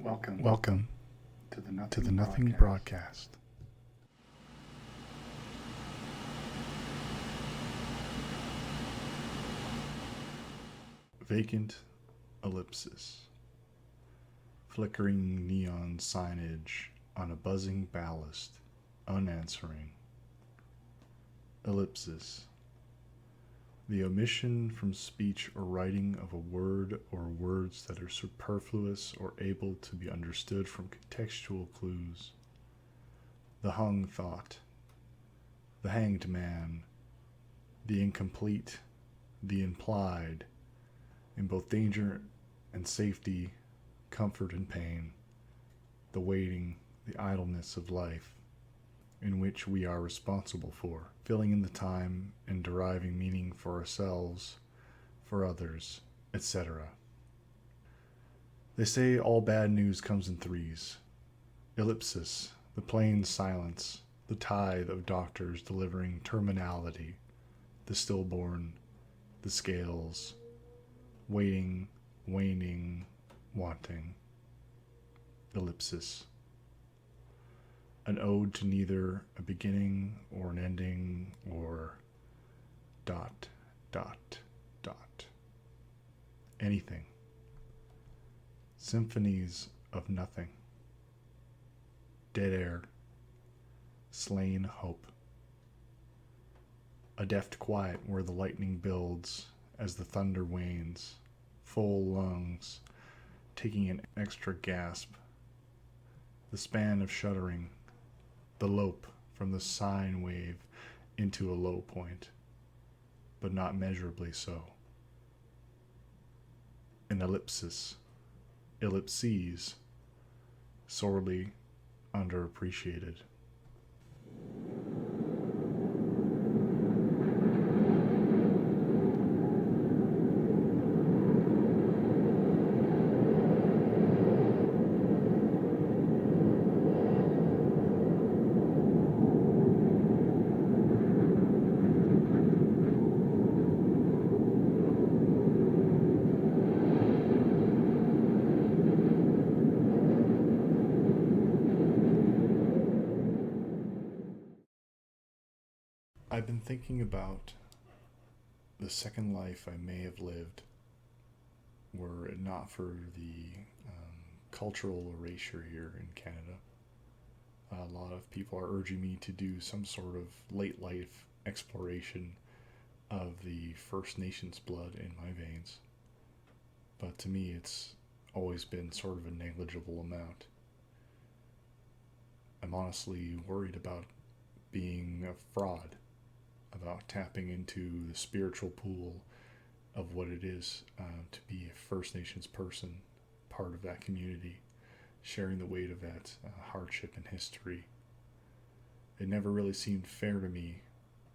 Welcome to the to the Nothing Broadcast. Broadcast. Vacant ellipsis. Flickering neon signage on a buzzing ballast, unanswering. Ellipsis. The omission from speech or writing of a word or words that are superfluous or able to be understood from contextual clues. The hung thought. The hanged man. The incomplete. The implied. In both danger and safety, comfort and pain. The waiting, the idleness of life, in which we are responsible for, filling in the time and deriving meaning for ourselves, for others, etc. They say all bad news comes in threes. Ellipsis, the plain silence, the tithe of doctors delivering terminality, the stillborn, the scales, waiting, waning, wanting. Ellipsis. An ode to neither a beginning or an ending or ... anything. Symphonies of nothing. Dead air. Slain hope. A deft quiet where the lightning builds as the thunder wanes. Full lungs, taking an extra gasp. The span of shuddering. The lope from the sine wave into a low point, but not measurably so. An ellipsis, ellipses, sorely underappreciated. I've been thinking about the second life I may have lived were it not for the cultural erasure here in Canada. A lot of people are urging me to do some sort of late life exploration of the First Nations blood in my veins. But to me, it's always been sort of a negligible amount. I'm honestly worried about being a fraud, about tapping into the spiritual pool of what it is to be a First Nations person, part of that community, sharing the weight of that hardship and history. It never really seemed fair to me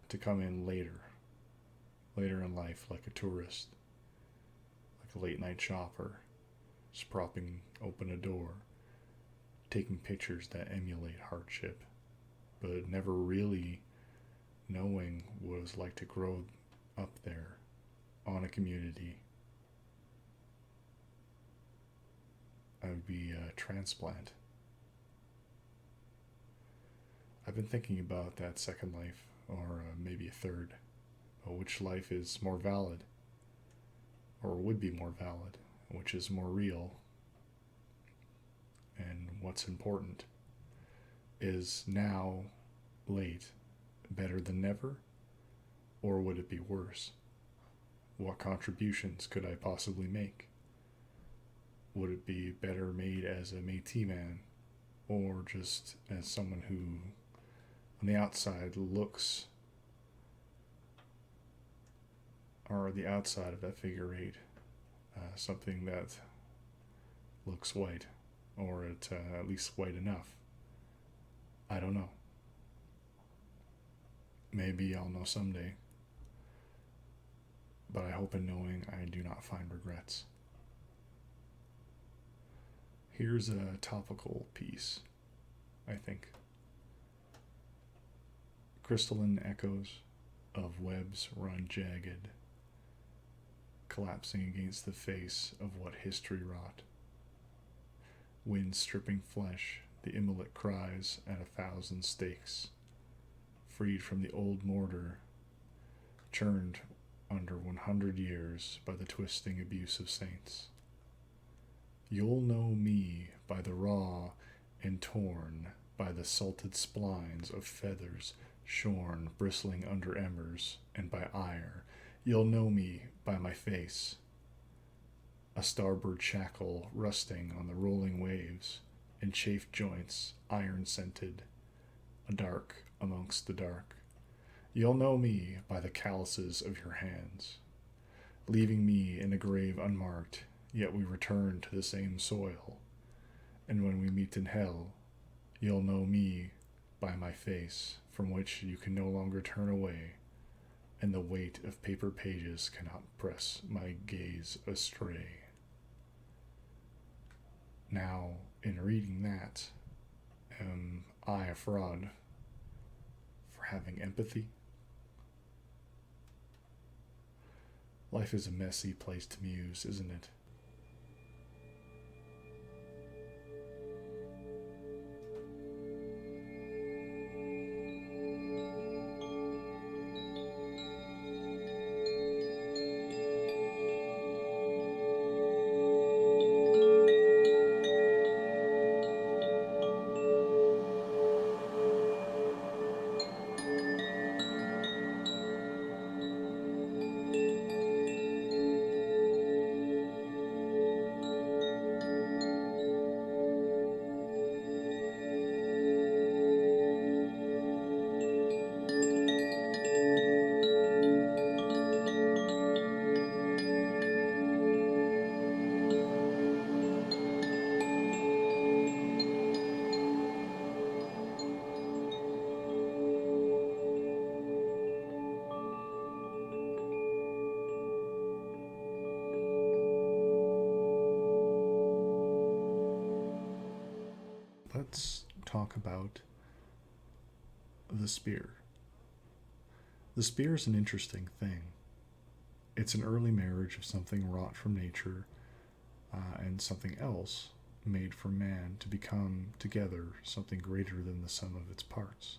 to come in later in life, like a tourist, like a late night shopper, just propping open a door, taking pictures that emulate hardship, but never really knowing what it was like to grow up there on a community. I would be a transplant. I've been thinking about that second life, or maybe a third, but which life is more valid, or would be more valid, which is more real, and what's important. Is now, late, better than never? Or would it be worse? What contributions could I possibly make? Would it be better made as a Métis man, or just as someone who, on the outside, looks, or the outside of that figure eight, something that looks white, or at least white enough? I don't know. Maybe I'll know someday, but I hope in knowing I do not find regrets. Here's a topical piece, I think. Crystalline echoes of webs run jagged, collapsing against the face of what history wrought. wind stripping flesh, the immolate cries at 1,000 stakes, freed from the old mortar, churned under 100 years by the twisting abuse of saints. You'll know me by the raw and torn, by the salted splines of feathers shorn, bristling under embers, and by ire. You'll know me by my face, a starboard shackle rusting on the rolling waves, and chafed joints, iron-scented, a dark amongst the dark. You'll know me by the calluses of your hands, leaving me in a grave unmarked, yet we return to the same soil. And when we meet in hell, you'll know me by my face, from which you can no longer turn away, and the weight of paper pages cannot press my gaze astray. Now, in reading that, am I a fraud for having empathy? Life is a messy place to muse, isn't it? Let's talk about the spear. The spear is an interesting thing. It's an early marriage of something wrought from nature and something else made for man to become together something greater than the sum of its parts.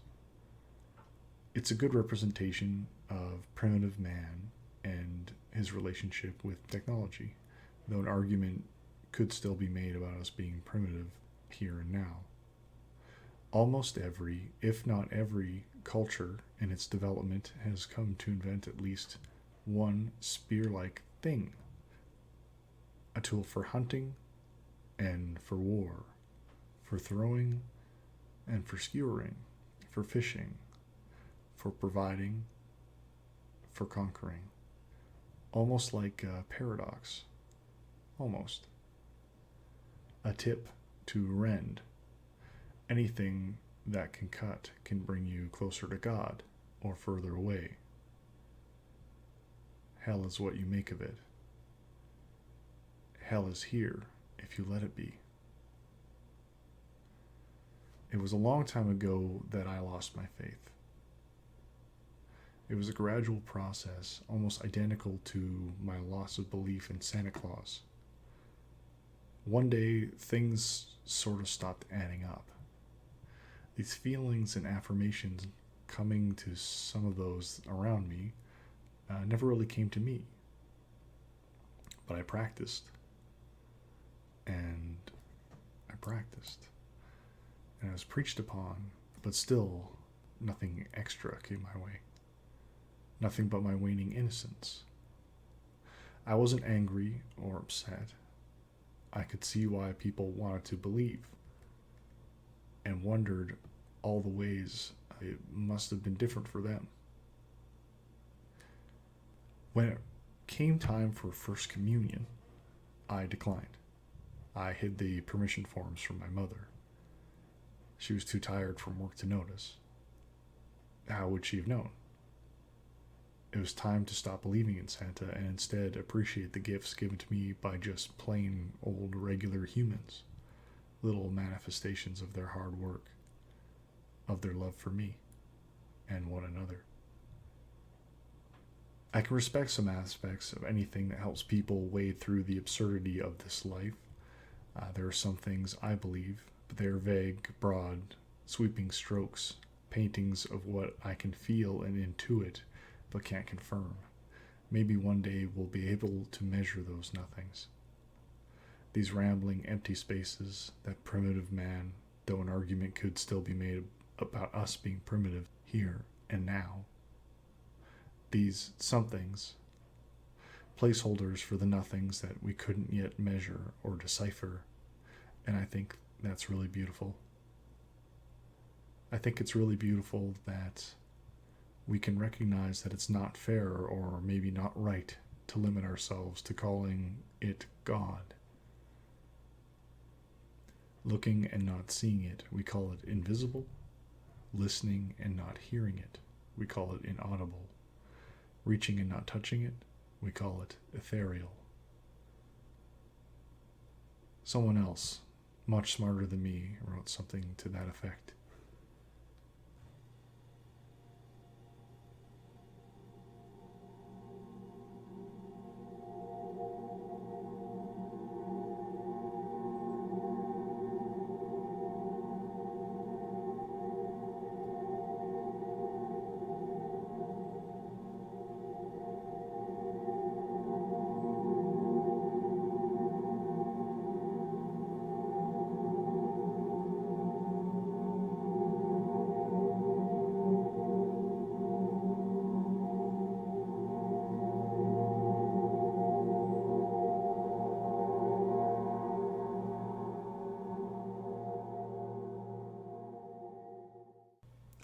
It's a good representation of primitive man and his relationship with technology, though an argument could still be made about us being primitive here and now. Almost every, if not every, culture in its development has come to invent at least one spear-like thing. A tool for hunting and for war, for throwing and for skewering, for fishing, for providing, for conquering. Almost like a paradox. Almost. A tip to rend. Anything that can cut can bring you closer to God or further away. Hell is what you make of it. Hell is here if you let it be. It was a long time ago that I lost my faith. It was a gradual process, almost identical to my loss of belief in Santa Claus. One day, things sort of stopped adding up. These feelings and affirmations coming to some of those around me never really came to me. But I practiced. And I practiced. And I was preached upon, but still nothing extra came my way. Nothing but my waning innocence. I wasn't angry or upset. I could see why people wanted to believe, and wondered all the ways it must have been different for them. When it came time for First Communion, I declined. I hid the permission forms from my mother. She was too tired from work to notice. How would she have known? It was time to stop believing in Santa and instead appreciate the gifts given to me by just plain old regular humans. Little manifestations of their hard work, of their love for me and one another. I can respect some aspects of anything that helps people wade through the absurdity of this life, There are some things I believe, but they are vague, broad, sweeping strokes, paintings of what I can feel and intuit, but can't confirm. Maybe one day we'll be able to measure those nothings. These rambling, empty spaces that primitive man, though an argument could still be made about us being primitive here and now. These somethings, placeholders for the nothings that we couldn't yet measure or decipher, and I think that's really beautiful. I think it's really beautiful that we can recognize that it's not fair or maybe not right to limit ourselves to calling it God. Looking and not seeing it, we call it invisible. Listening and not hearing it, we call it inaudible. Reaching and not touching it, we call it ethereal. Someone else, much smarter than me, wrote something to that effect.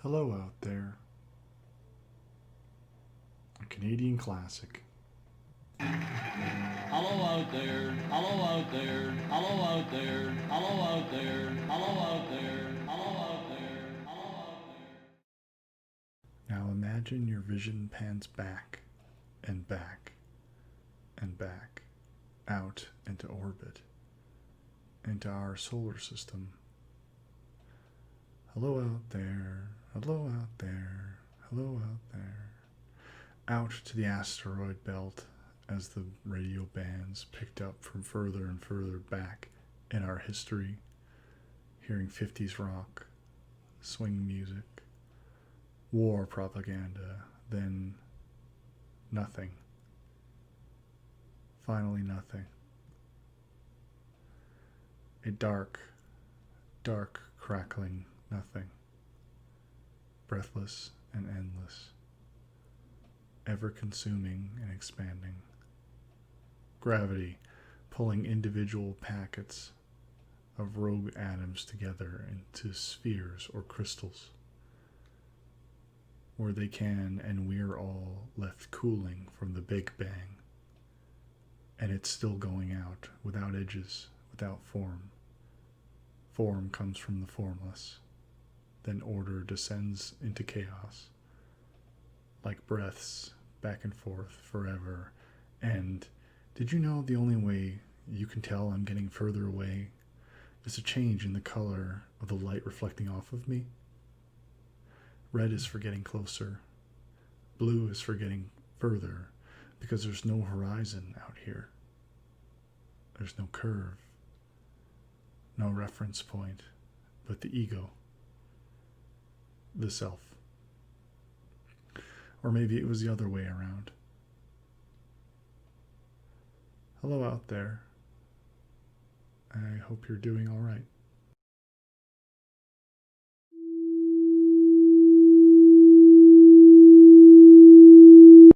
Hello out there. A Canadian classic. Hello out there, hello out there, hello out there, hello out there, hello out there, hello out there, hello out there. Now imagine your vision pans back and back and back, out into orbit, into our solar system. Hello out there, hello out there, hello out there. Out to the asteroid belt as the radio bands picked up from further and further back in our history, hearing 50s rock, swing music, war propaganda, then nothing. Finally nothing. A dark, dark, crackling nothing. Breathless and endless. Ever consuming and expanding. Gravity pulling individual packets of rogue atoms together into spheres or crystals, where they can, and we're all left cooling from the Big Bang. And it's still going out, without edges, without form. Form comes from the formless. Then order descends into chaos, like breaths back and forth forever. And did you know the only way you can tell I'm getting further away is a change in the color of the light reflecting off of me? Red is for getting closer. Blue is for getting further, because there's no horizon out here. There's no curve, no reference point, but the ego, the self. Or maybe it was the other way around. Hello out there. I hope you're doing all right.